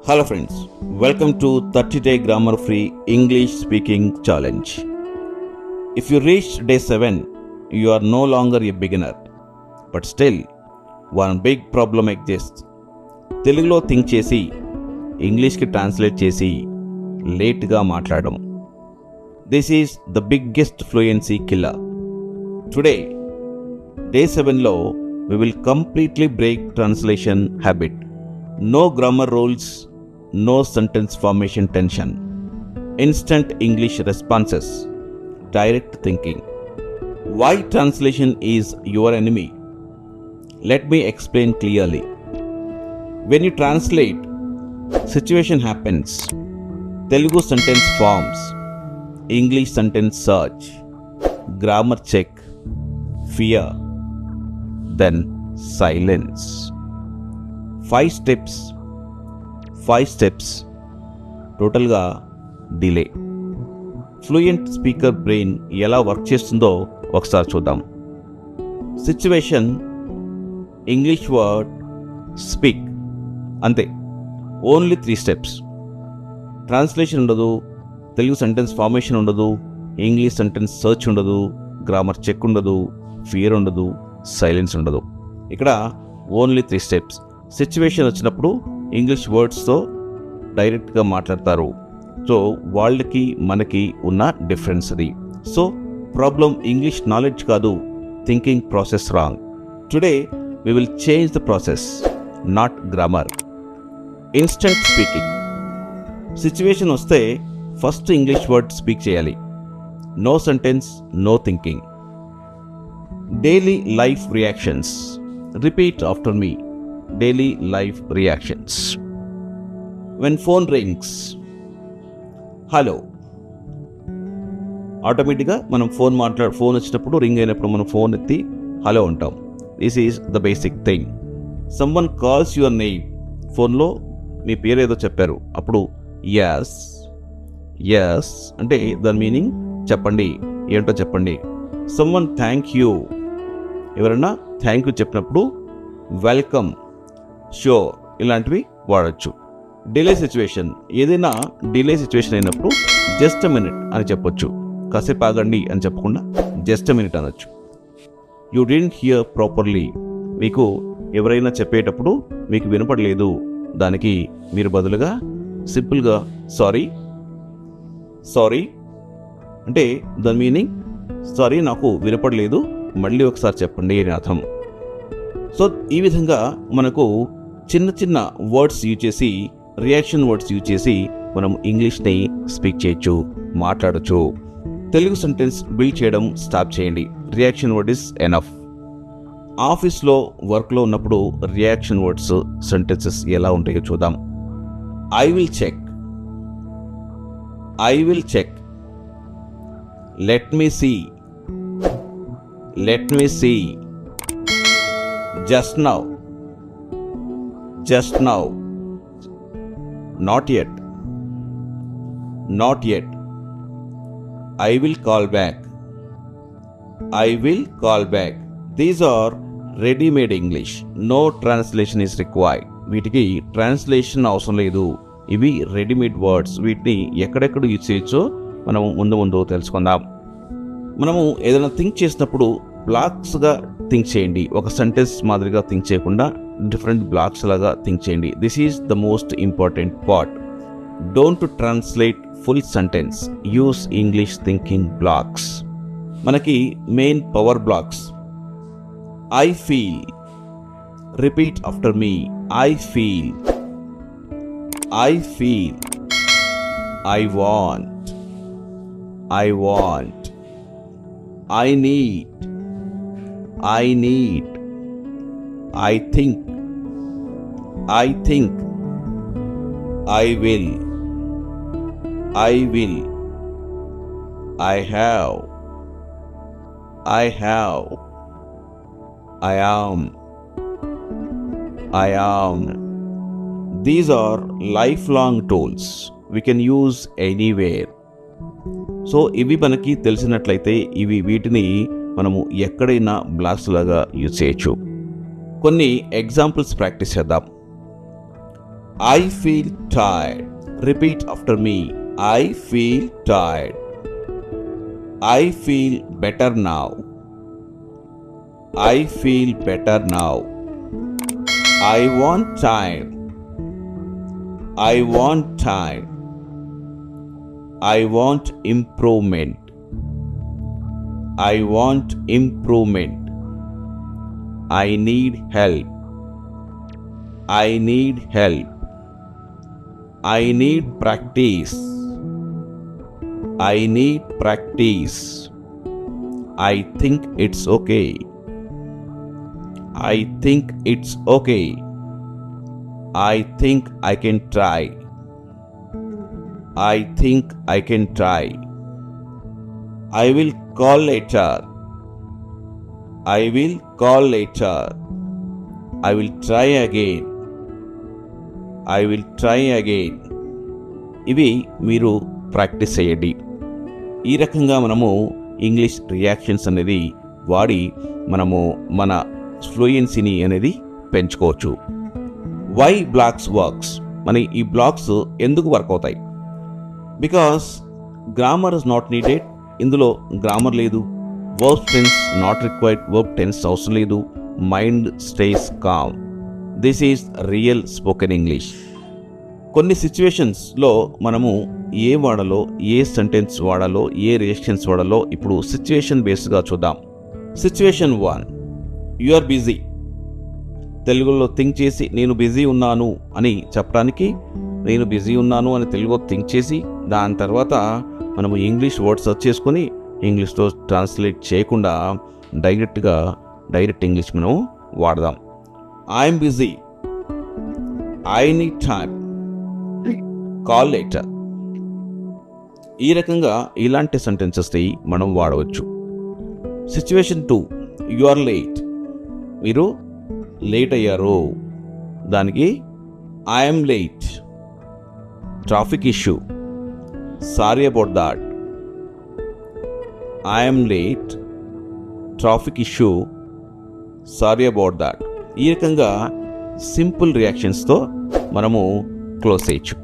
Hello friends, welcome to 30-day grammar free English speaking challenge. If you reached day 7, you are no longer a beginner. But still, one big problem exists. తెలుగులో think చేసి ఇంగ్లీష్కి translate చేసి లేట్గా మాట్లాడడం. This is the biggest fluency killer. Today day 7లో we will completely break translation habit. No grammar rules, no sentence formation tension. Instant English responses, direct thinking. Why translation is your enemy? Let me explain clearly. When you translate, situation happens. Telugu sentence forms, English sentence search, grammar check, fear, then silence. 5 steps టోటల్గా delay. Fluent speaker brain ఎలా work చేస్తుందో ఒకసారి చూద్దాం. Situation, English word, speak, అంతే. Only 3 steps. Translation ఉండదు, Telugu sentence formation ఉండదు, English sentence search ఉండదు, grammar check ఉండదు, ఫియర్ ఉండదు, సైలెన్స్ ఉండదు. ఇక్కడ ఓన్లీ 3 steps. సిచ్యువేషన్ వచ్చినప్పుడు ఇంగ్లీష్ వర్డ్స్తో డైరెక్ట్గా మాట్లాడతారు. సో వాళ్ళకి మనకి ఉన్న డిఫరెన్స్ అది. సో ప్రాబ్లం ఇంగ్లీష్ నాలెడ్జ్ కాదు, thinking process wrong. Today we will change the process, not grammar. Instant speaking. Situation వస్తే ఫస్ట్ ఇంగ్లీష్ వర్డ్ స్పీక్ చేయాలి. No sentence, no thinking. Daily life reactions. Repeat after me. Daily life reactions. When phone rings, hello. ఆటోమేటిక్గా మనం phone వచ్చినప్పుడు ring అయినప్పుడు మనం phone ఎత్తి hello అంటాం. This is the basic thing. Someone calls your name. ఫోన్లో మీ పేరు ఏదో చెప్పారు, అప్పుడు యస్ యస్ అంటే దాని మీనింగ్ చెప్పండి, ఏంటో చెప్పండి. Someone thank you. ఎవరన్నా థ్యాంక్ యూ చెప్పినప్పుడు వెల్కమ్, షూర్ ఇలాంటివి వాడచ్చు. Delay situation. ఏదైనా డిలే సిచ్యువేషన్ అయినప్పుడు జస్ట్ అ మినిట్ అని చెప్పొచ్చు. కాసేపు ఆగండి అని చెప్పకుండా జస్ట్ అ మినిట్ అనొచ్చు. You didn't here properly. మీకు ఎవరైనా చెప్పేటప్పుడు మీకు వినపడలేదు, దానికి మీరు బదులుగా సింపుల్గా సారీ అంటే దాని మీనింగ్ సారీ నాకు వినపడలేదు, మళ్ళీ ఒకసారి చెప్పండి అని అర్థం. సో ఈ విధంగా మనకు చిన్న చిన్న వర్డ్స్ యూజ్ చేసి, రియాక్షన్ వర్డ్స్ యూజ్ చేసి మనం ఇంగ్లీష్ని స్పీక్ చేయొచ్చు, మాట్లాడచ్చు. తెలుగు సెంటెన్స్ బిల్డ్ చేయడం స్టాప్ చేయండి. Reaction word is enough. ఆఫీస్లో వర్క్లో ఉన్నప్పుడు రియాక్షన్ వర్డ్స్ సెంటెన్సెస్ ఎలా ఉంటాయో చూద్దాం. I will check. Let me see. Just now. Not yet. I will call back. These are ready-made English. No translation is required. వీటికి translation అవసరం లేదు. ఇవి రెడీమేడ్ వర్డ్స్. వీటిని ఎక్కడెక్కడ యూజ్ చేయొచ్చో మనం ముందు తెలుసుకుందాం. మనము ఏదైనా థింక్ చేసినప్పుడు బ్లాక్స్గా థింక్ చేయండి. ఒక సెంటెన్స్ మాదిరిగా థింక్ చేయకుండా డిఫరెంట్ బ్లాక్స్ లాగా థింక్ చేయండి. This is the most important part. Don't translate full sentence, use English thinking blocks. మనకి main power blocks. I feel. Repeat after me. I feel. I want. I need. I think. I will. I have. I am. These are lifelong tools we can use anywhere. So ఇవి మనకి తెలిసినట్లయితే వీటిని మనము ఎక్కడైనా blocks లాగా use చేయొచ్చు. కొన్ని examples practice చేద్దాం. I feel tired. Repeat after me. I feel tired. I feel better now. I feel better now. I want time. I want time. I want improvement. I want improvement. I need help. I need help. I need practice. I need practice. I think it's okay. I think it's okay. I think I can try. I think I can try. I will call later. I will call later. I will try again. I will try again. ఇవి మీరు practice చేయండి. ఈ రకంగా మనము English reactions అనేది వాడి మనము మన ఫ్లూయెన్సీని అనేది పెంచుకోవచ్చు. వై బ్లాక్స్ వర్క్స్, మన ఈ బ్లాక్స్ ఎందుకు వర్క్ అవుతాయి? Because grammar is not needed. ఇందులో గ్రామర్ లేదు. Verb tense not required. Verb tense అవసరం లేదు. Mind stays calm. This is real spoken English. కొన్ని సిచ్యువేషన్స్లో మనము ఏ వాడాలో, ఏ సెంటెన్స్ వాడాలో, ఏ రియాక్షన్స్ వాడాలో ఇప్పుడు సిచ్యువేషన్ బేస్డ్గా చూద్దాం. Situation 1, you are busy. తెలుగులో థింక్ చేసి నేను బిజీ ఉన్నాను అని చెప్పడానికి నేను బిజీ ఉన్నాను అని తెలుగులో థింక్ చేసి దాని తర్వాత మనము ఇంగ్లీష్ వర్డ్ సెర్చ్ చేసుకొని ఇంగ్లీష్లో ట్రాన్స్లేట్ చేయకుండా డైరెక్ట్ ఇంగ్లీష్ మనం వాడదాం. I'm busy. I need time. Call later. ఈ రకంగా ఇలాంటి సెంటెన్సెస్ని మనం వాడవచ్చు. Situation 2, you are late. మీరు లేట్ అయ్యారు. దానికి I'm late. Traffic issue. Sorry about that. I'm late. Traffic issue. Sorry about that. ఈ రకంగా సింపుల్ రియాక్షన్స్తో మనము క్లోజ్ చేయొచ్చు.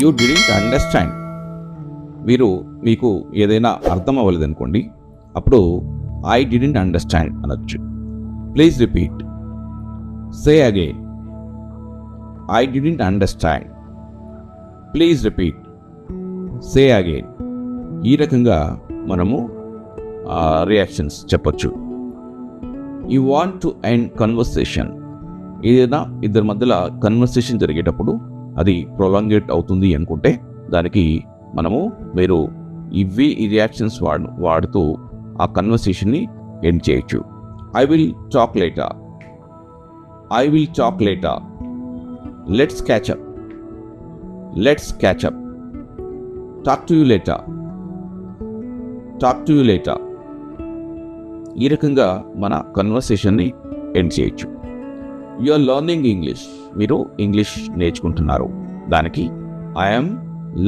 You didn't understand. మీకు ఏదైనా అర్థం అవ్వలేదనుకోండి, అప్పుడు ఐ డిడ్ంట్ అండర్స్టాండ్ అనొచ్చు. Please repeat. Say again. I didn't understand. Please repeat. Say again. ఈ రకంగా మనము రియాక్షన్స్ చెప్పొచ్చు. You want to end conversation. ఏదైనా ఇద్దరి మధ్యలో కన్వర్సేషన్ జరిగేటప్పుడు అది ప్రొలాంగేట్ అవుతుంది అనుకుంటే దానికి మీరు ఈ రియాక్షన్స్ వాడుతూ ఆ కన్వర్సేషన్ని ఎండ్ చేయొచ్చు. I will talk later. I will talk later. Let's catch up. Let's catch up. Talk to you later. Talk to you later. ఈ రకంగా మన కన్వర్సేషన్ని ఎండ్ చేయొచ్చు. You are learning English. మీరు ఇంగ్లీష్ నేర్చుకుంటున్నారు. దానికి I'm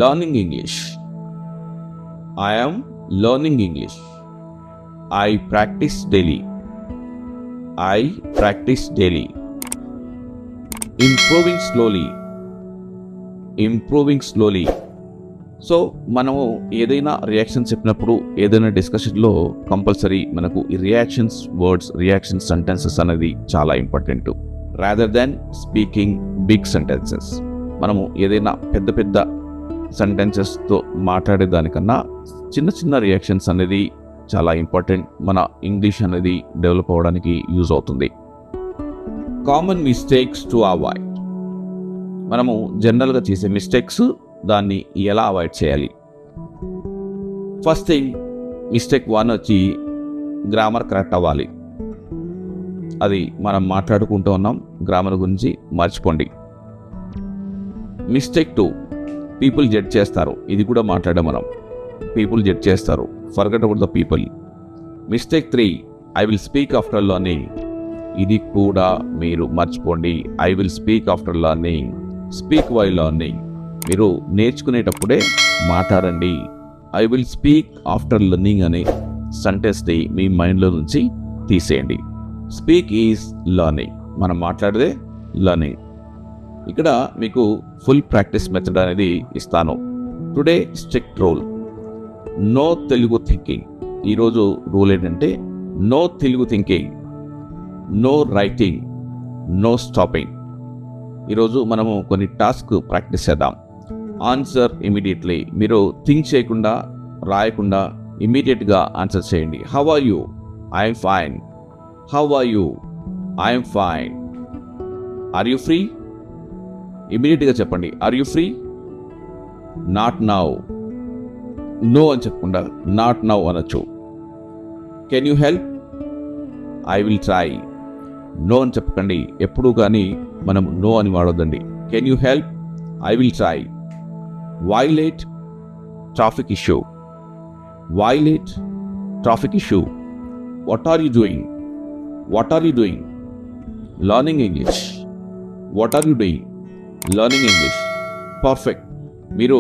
learning English. I'm learning English. I practice daily. I practice daily. Improving slowly. Improving slowly. So మనము ఏదైనా రియాక్షన్ చెప్పినప్పుడు ఏదైనా డిస్కషన్లో కంపల్సరీ మనకు ఈ రియాక్షన్స్ వర్డ్స్, రియాక్షన్ సెంటెన్సెస్ అనేది చాలా important. Rather than speaking big sentences. మనము ఏదైనా పెద్ద సెంటెన్సెస్తో మాట్లాడేదానికన్నా చిన్న రియాక్షన్స్ అనేది చాలా ఇంపార్టెంట్. మన ఇంగ్లీష్ అనేది డెవలప్ అవ్వడానికి యూజ్ అవుతుంది. Common mistakes to avoid. మనము జనరల్గా చేసే మిస్టేక్స్, దాన్ని ఎలా అవాయిడ్ చేయాలి? ఫస్ట్ థింగ్, మిస్టేక్ 1 వచ్చి గ్రామర్ కరెక్ట్ అవ్వాలి. అది మనం మాట్లాడుకుంటూ ఉన్నాం, గ్రామర్ గురించి మర్చిపోండి. మిస్టేక్ 2, పీపుల్ జడ్జ్ చేస్తారు. ఇది కూడా మాట్లాడాం మనం. పీపుల్ జడ్జ్ చేస్తారు. Forget about the people. Mistake 3, I will speak after learning. ఇది కూడా మీరు మర్చిపోండి. I will speak after learning. Speak while learning. మీరు నేర్చుకునేటప్పుడే మాట్లాడండి. I will speak after learning అనే సెంటెన్స్ని మీ మైండ్లో నుంచి తీసేయండి. Speak is learning. మనం మాట్లాడేదే లర్నింగ్. ఇక్కడ మీకు ఫుల్ ప్రాక్టీస్ మెథడ్ అనేది ఇస్తాను. Today strict rule, no Telugu thinking. ఈరోజు రూల్ ఏంటంటే no Telugu thinking, no writing, no stopping. ఈరోజు మనము కొన్ని టాస్క్ ప్రాక్టీస్ చేద్దాం. Answer immediately. మీరు థింక్ చేయకుండా, రాయకుండా ఇమీడియట్గా ఆన్సర్ చేయండి. How are you? I'm fine. How are you? I'm fine. Are you free? ఇమీడియట్గా చెప్పండి. Are you free? Not now. No అని చెప్పకుండా నాట్ నౌ అనొచ్చు. Can you help? I will try. No అని చెప్పకండి. ఎప్పుడూ కానీ మనం నో అని వాడొద్దండి. Can you help? I will try. Why late traffic issue. Why late traffic issue. What are you doing? What are you doing? Learning English. What are you doing? Learning English. Perfect. మీరు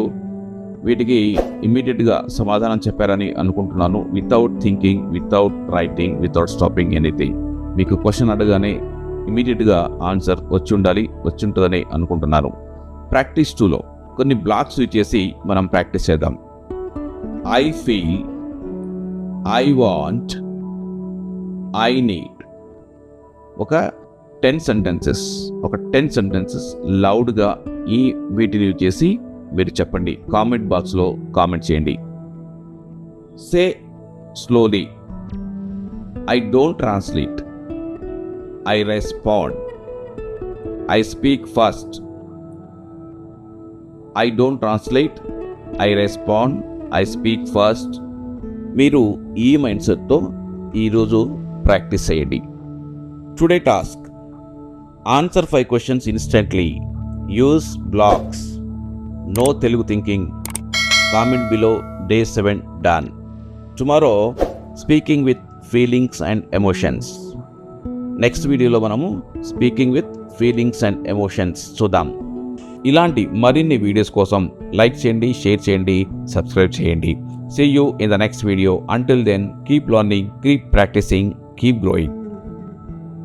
వీటికి ఇమ్మీడియట్గా సమాధానం చెప్పారని అనుకుంటున్నాను. Without thinking, without writing, without stopping anything. మీకు question అడగానే ఇమ్మీడియట్గా answer వచ్చి ఉంటుందని అనుకుంటున్నాను. ప్రాక్టీస్ 2లో కొన్ని బ్లాక్స్ ఇచ్చేసి మనం ప్రాక్టీస్ చేద్దాం. I feel, I want, I need. ఒక 10 సెంటెన్సెస్ లౌడ్గా వీటిని చేసి మీరు చెప్పండి. కామెంట్ బాక్స్లో కామెంట్ చేయండి. Say slowly, I don't translate, I respond, I speak fast. I don't translate, I respond, I speak fast. మీరు ఈ మైండ్ సెట్తో ఈరోజు ప్రాక్టీస్ చేయండి. Today task, answer 5 questions instantly. Use blocks. No Telugu thinking. Comment below. Day 7 done. Tomorrow speaking with feelings and emotions. Next వీడియోలో మనము speaking with feelings and emotions చూద్దాం. ఇలాంటి మరిన్ని వీడియోస్ కోసం లైక్ చేయండి, షేర్ చేయండి, సబ్స్క్రైబ్ చేయండి. See you in the next video. Until then, keep learning, keep practicing, keep growing.